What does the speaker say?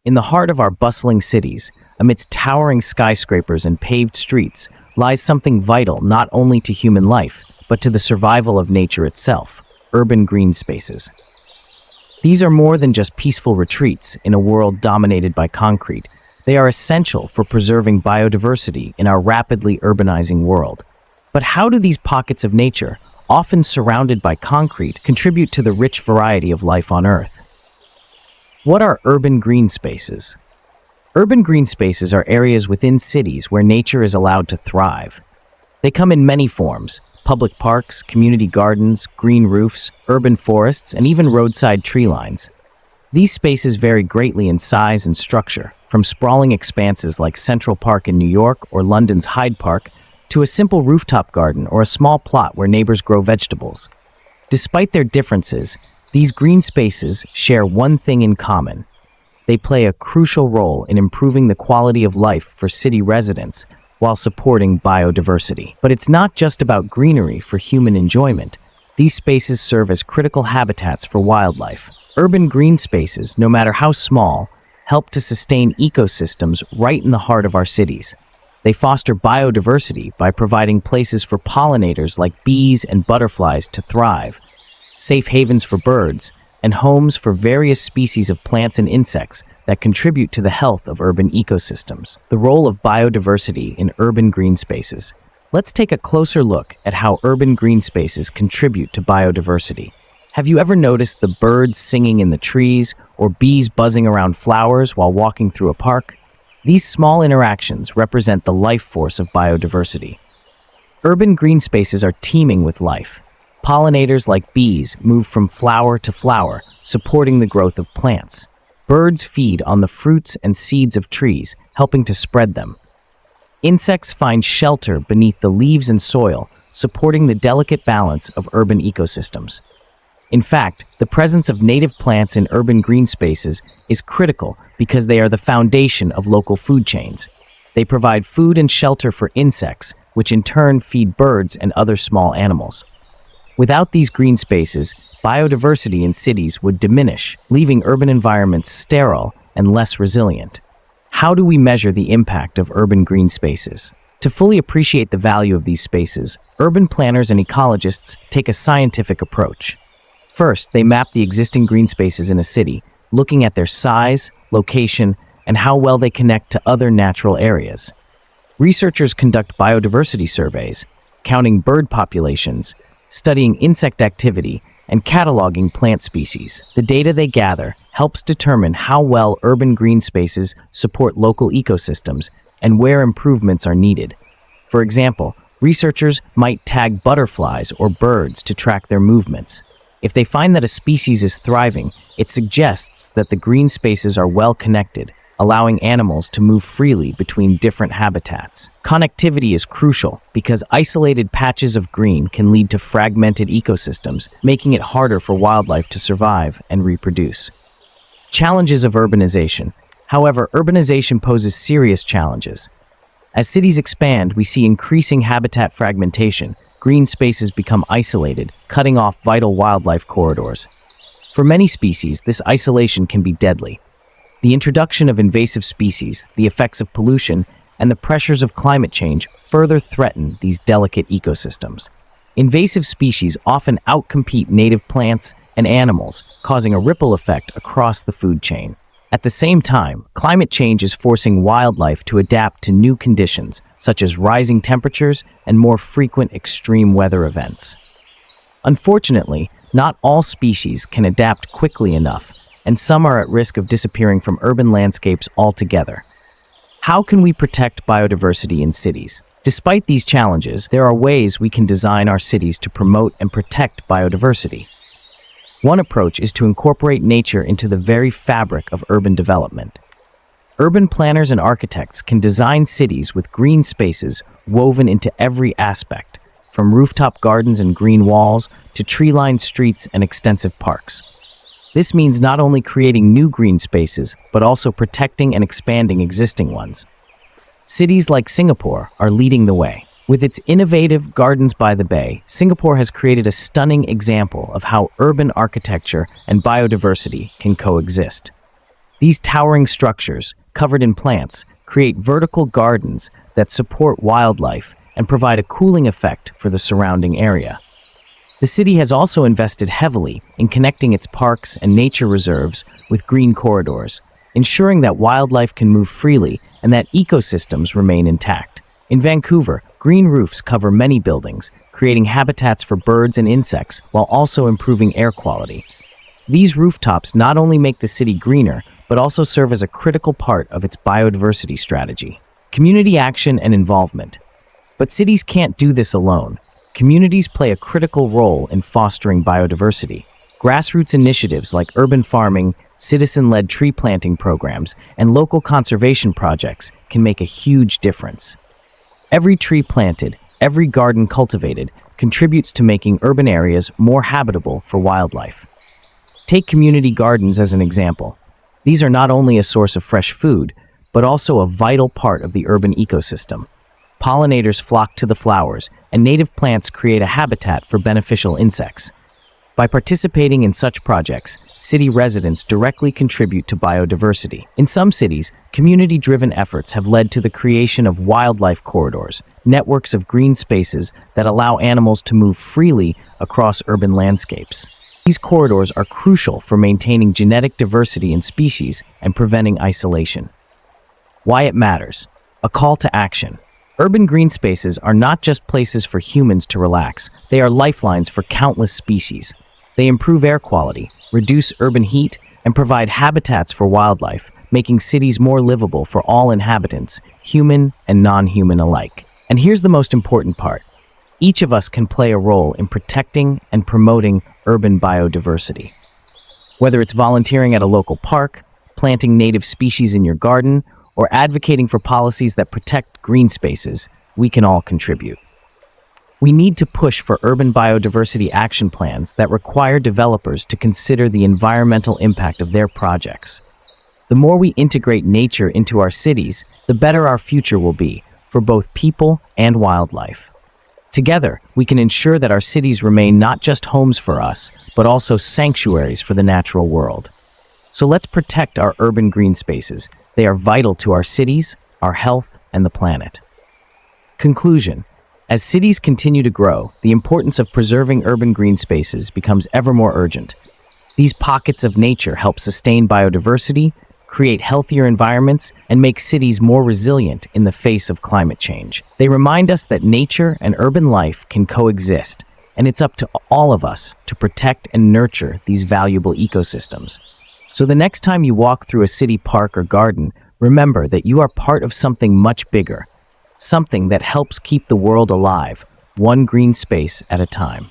In the heart of our bustling cities, amidst towering skyscrapers and paved streets, lies something vital not only to human life, but to the survival of nature itself: urban green spaces. These are more than just peaceful retreats in a world dominated by concrete. They are essential for preserving biodiversity in our rapidly urbanizing world. But how do these pockets of nature, often surrounded by concrete, contribute to the rich variety of life on Earth? What are urban green spaces? Urban green spaces are areas within cities where nature is allowed to thrive. They come in many forms: public parks, community gardens, green roofs, urban forests, and even roadside tree lines. These spaces vary greatly in size and structure, from sprawling expanses like Central Park in New York or London's Hyde Park to a simple rooftop garden or a small plot where neighbors grow vegetables. Despite their differences, these green spaces share one thing in common. They play a crucial role in improving the quality of life for city residents while supporting biodiversity. But it's not just about greenery for human enjoyment. These spaces serve as critical habitats for wildlife. Urban green spaces, no matter how small, help to sustain ecosystems right in the heart of our cities. They foster biodiversity by providing places for pollinators like bees and butterflies to thrive, safe havens for birds, and homes for various species of plants and insects that contribute to the health of urban ecosystems. The role of biodiversity in urban green spaces. Let's take a closer look at how urban green spaces contribute to biodiversity. Have you ever noticed the birds singing in the trees or bees buzzing around flowers while walking through a park? These small interactions represent the life force of biodiversity. Urban green spaces are teeming with life. Pollinators like bees move from flower to flower, supporting the growth of plants. Birds feed on the fruits and seeds of trees, helping to spread them. Insects find shelter beneath the leaves and soil, supporting the delicate balance of urban ecosystems. In fact, the presence of native plants in urban green spaces is critical because they are the foundation of local food chains. They provide food and shelter for insects, which in turn feed birds and other small animals. Without these green spaces, biodiversity in cities would diminish, leaving urban environments sterile and less resilient. How do we measure the impact of urban green spaces? To fully appreciate the value of these spaces, urban planners and ecologists take a scientific approach. First, they map the existing green spaces in a city, looking at their size, location, and how well they connect to other natural areas. Researchers conduct biodiversity surveys, counting bird populations, studying insect activity, and cataloging plant species. The data they gather helps determine how well urban green spaces support local ecosystems and where improvements are needed. For example, researchers might tag butterflies or birds to track their movements. If they find that a species is thriving, it suggests that the green spaces are well connected, allowing animals to move freely between different habitats. Connectivity is crucial because isolated patches of green can lead to fragmented ecosystems, making it harder for wildlife to survive and reproduce. Challenges of urbanization. However, urbanization poses serious challenges. As cities expand, we see increasing habitat fragmentation. Green spaces become isolated, cutting off vital wildlife corridors. For many species, this isolation can be deadly. The introduction of invasive species, the effects of pollution, and the pressures of climate change further threaten these delicate ecosystems. Invasive species often outcompete native plants and animals, causing a ripple effect across the food chain. At the same time, climate change is forcing wildlife to adapt to new conditions, such as rising temperatures and more frequent extreme weather events. Unfortunately, not all species can adapt quickly enough, and some are at risk of disappearing from urban landscapes altogether. How can we protect biodiversity in cities? Despite these challenges, there are ways we can design our cities to promote and protect biodiversity. One approach is to incorporate nature into the very fabric of urban development. Urban planners and architects can design cities with green spaces woven into every aspect, from rooftop gardens and green walls to tree-lined streets and extensive parks. This means not only creating new green spaces, but also protecting and expanding existing ones. Cities like Singapore are leading the way. With its innovative Gardens by the Bay, Singapore has created a stunning example of how urban architecture and biodiversity can coexist. These towering structures, covered in plants, create vertical gardens that support wildlife and provide a cooling effect for the surrounding area. The city has also invested heavily in connecting its parks and nature reserves with green corridors, ensuring that wildlife can move freely and that ecosystems remain intact. In Vancouver, green roofs cover many buildings, creating habitats for birds and insects while also improving air quality. These rooftops not only make the city greener, but also serve as a critical part of its biodiversity strategy. Community action and involvement. But cities can't do this alone. Communities play a critical role in fostering biodiversity. Grassroots initiatives like urban farming, citizen-led tree planting programs, and local conservation projects can make a huge difference. Every tree planted, every garden cultivated, contributes to making urban areas more habitable for wildlife. Take community gardens as an example. These are not only a source of fresh food, but also a vital part of the urban ecosystem. Pollinators flock to the flowers, and native plants create a habitat for beneficial insects. By participating in such projects, city residents directly contribute to biodiversity. In some cities, community-driven efforts have led to the creation of wildlife corridors, networks of green spaces that allow animals to move freely across urban landscapes. These corridors are crucial for maintaining genetic diversity in species and preventing isolation. Why it matters. A call to action. Urban green spaces are not just places for humans to relax, they are lifelines for countless species. They improve air quality, reduce urban heat, and provide habitats for wildlife, making cities more livable for all inhabitants, human and non-human alike. And here's the most important part. Each of us can play a role in protecting and promoting urban biodiversity. Whether it's volunteering at a local park, planting native species in your garden, or advocating for policies that protect green spaces, we can all contribute. We need to push for urban biodiversity action plans that require developers to consider the environmental impact of their projects. The more we integrate nature into our cities, the better our future will be for both people and wildlife. Together, we can ensure that our cities remain not just homes for us, but also sanctuaries for the natural world. So let's protect our urban green spaces. They are vital to our cities, our health, and the planet. Conclusion. As cities continue to grow, the importance of preserving urban green spaces becomes ever more urgent. These pockets of nature help sustain biodiversity, create healthier environments, and make cities more resilient in the face of climate change. They remind us that nature and urban life can coexist, and it's up to all of us to protect and nurture these valuable ecosystems. So the next time you walk through a city park or garden, remember that you are part of something much bigger, something that helps keep the world alive, one green space at a time.